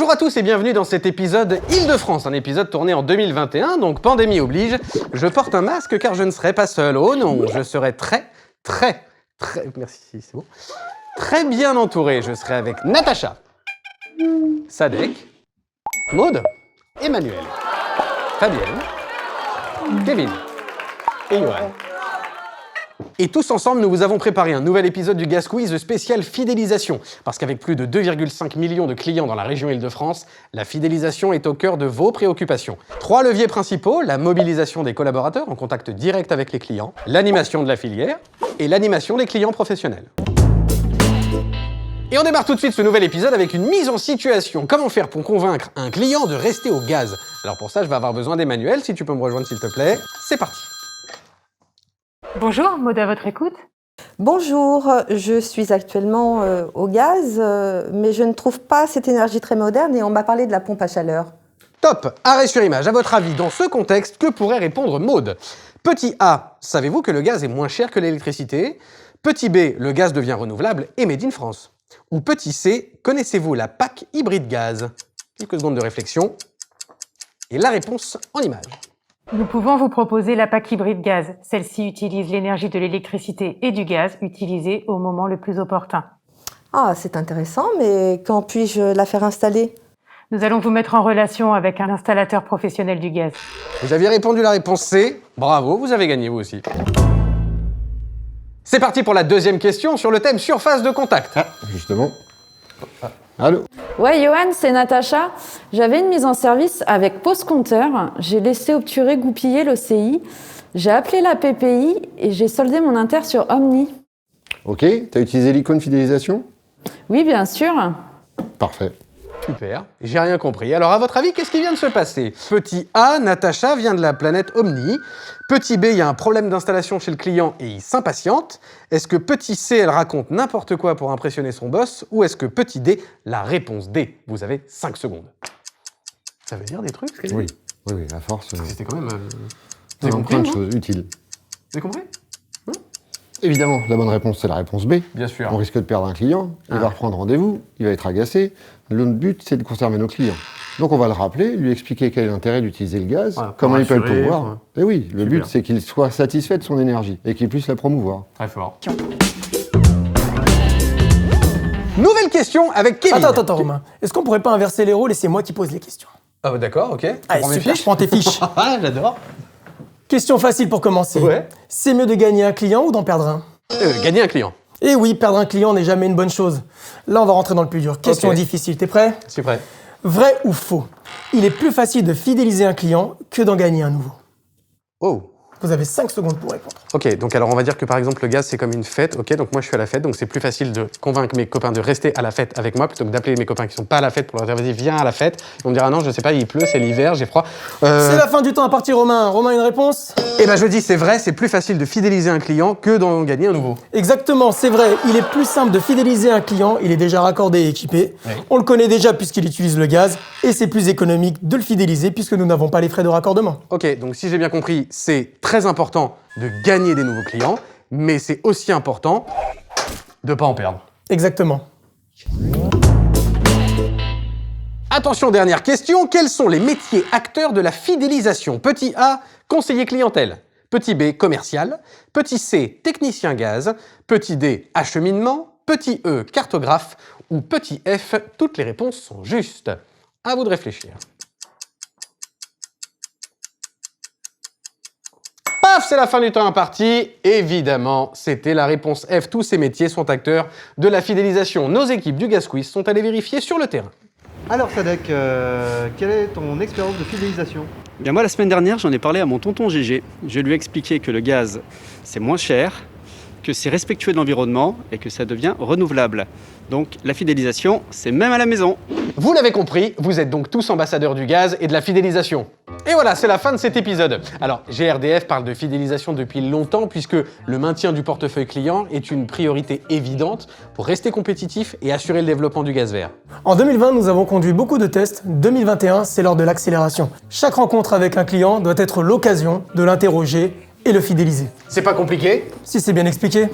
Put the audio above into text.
Bonjour à tous et bienvenue dans cet épisode Île-de-France, un épisode tourné en 2021, donc pandémie oblige. Je porte un masque car je ne serai pas seul. Oh non, je serai très, merci, c'est bon. Très bien entouré. Je serai avec Natacha, Sadek, Maud, Emmanuel, Fabienne, Kevin et Johan. Et tous ensemble, nous vous avons préparé un nouvel épisode du Gaz Quiz spécial fidélisation. Parce qu'avec plus de 2,5 millions de clients dans la région Île-de-France, la fidélisation est au cœur de vos préoccupations. 3 leviers principaux, la mobilisation des collaborateurs en contact direct avec les clients, l'animation de la filière et l'animation des clients professionnels. Et on démarre tout de suite ce nouvel épisode avec une mise en situation. Comment faire pour convaincre un client de rester au gaz? Alors pour ça, je vais avoir besoin d'Emmanuel. Si tu peux me rejoindre s'il te plaît. C'est parti. Bonjour, Maud à votre écoute. Bonjour, je suis actuellement au gaz, mais je ne trouve pas cette énergie très moderne et on m'a parlé de la pompe à chaleur. Top. Arrêt sur image. À votre avis, dans ce contexte, que pourrait répondre Maud? Petit A, savez-vous que le gaz est moins cher que l'électricité? Petit B, le gaz devient renouvelable et made in France. Ou petit C, connaissez-vous la PAC hybride gaz? Quelques secondes de réflexion. Et la réponse en image. Nous pouvons vous proposer la PAC hybride gaz. Celle-ci utilise l'énergie de l'électricité et du gaz utilisés au moment le plus opportun. Ah, c'est intéressant, mais quand puis-je la faire installer? Nous allons vous mettre en relation avec un installateur professionnel du gaz. Vous aviez répondu la réponse C. Bravo, vous avez gagné vous aussi. C'est parti pour la deuxième question sur le thème surface de contact. Ah, justement. Allô? Ouais, Johan, c'est Natacha. J'avais une mise en service avec pause compteur. J'ai laissé obturer goupiller l'OCI. J'ai appelé la PPI et j'ai soldé mon inter sur Omni. Ok, t'as utilisé l'icône fidélisation? Oui, bien sûr. Parfait. Super, j'ai rien compris. Alors à votre avis, qu'est-ce qui vient de se passer? Petit A, Natacha vient de la planète Omni. Petit B, il y a un problème d'installation chez le client et il s'impatiente. Est-ce que petit C, elle raconte n'importe quoi pour impressionner son boss? Ou est-ce que petit D, la réponse D? Vous avez 5 secondes. Ça veut dire des trucs, ce qu'elle Oui, dit? oui, à force. C'était quand même... Vous avez compris, plein de non? choses utiles. Vous avez compris? Évidemment, la bonne réponse, c'est la réponse B. Bien sûr. On risque de perdre un client, il va reprendre rendez-vous, il va être agacé. L'autre but, c'est de conserver nos clients. Donc on va le rappeler, lui expliquer quel est l'intérêt d'utiliser le gaz, Voilà, comment il peut le rassurer, pouvoir. ouais. Et oui, le Super. but, c'est qu'il soit satisfait de son énergie et qu'il puisse la promouvoir. Très fort. Nouvelle question avec Kevin. Attends, Romain. Est-ce qu'on pourrait pas inverser les rôles et c'est moi qui pose les questions? Ah bah d'accord, ok. Allez, super, je prends tes fiches. Ah, j'adore. Question facile pour commencer. Ouais. C'est mieux de gagner un client ou d'en perdre un? Gagner un client. Eh oui, perdre un client n'est jamais une bonne chose. Là, on va rentrer dans le plus dur. Question Ok. difficile, t'es prêt? Je suis prêt. Vrai ou faux? Il est plus facile de fidéliser un client que d'en gagner un nouveau. Oh. Vous avez 5 secondes pour répondre. Ok, donc alors on va dire que par exemple le gaz c'est comme une fête, ok, donc moi je suis à la fête, donc c'est plus facile de convaincre mes copains de rester à la fête avec moi plutôt que d'appeler mes copains qui sont pas à la fête pour leur dire vas-y viens à la fête. Ils vont me dire ah non je sais pas, il pleut, c'est l'hiver, j'ai froid. C'est la fin du temps à partir, Romain. Romain, une réponse? Eh ben je dis c'est vrai, c'est plus facile de fidéliser un client que d'en gagner un nouveau. Exactement, c'est vrai. Il est plus simple de fidéliser un client, il est déjà raccordé et équipé. Oui. On le connaît déjà puisqu'il utilise le gaz et c'est plus économique de le fidéliser puisque nous n'avons pas les frais de raccordement. Ok, donc si j'ai bien compris, c'est très important de gagner des nouveaux clients, mais c'est aussi important de pas en perdre. Exactement. Attention, dernière question. Quels sont les métiers acteurs de la fidélisation? Petit A, conseiller clientèle. Petit B, commercial. Petit C, technicien gaz. Petit D, acheminement. Petit E, cartographe. Ou petit F, toutes les réponses sont justes. À vous de réfléchir. Paf, c'est la fin du temps imparti. Évidemment, c'était la réponse F. Tous ces métiers sont acteurs de la fidélisation. Nos équipes du Gaz Quiz sont allées vérifier sur le terrain. Alors Sadek, quelle est ton expérience de fidélisation? Bien moi, la semaine dernière, j'en ai parlé à mon tonton GG. Je lui ai expliqué que le gaz, c'est moins cher, que c'est respectueux de l'environnement et que ça devient renouvelable. Donc la fidélisation, c'est même à la maison. Vous l'avez compris, vous êtes donc tous ambassadeurs du gaz et de la fidélisation. Et voilà, c'est la fin de cet épisode. Alors, GRDF parle de fidélisation depuis longtemps puisque le maintien du portefeuille client est une priorité évidente pour rester compétitif et assurer le développement du gaz vert. En 2020, nous avons conduit beaucoup de tests. 2021, c'est l'heure de l'accélération. Chaque rencontre avec un client doit être l'occasion de l'interroger et le fidéliser. C'est pas compliqué? Si c'est bien expliqué.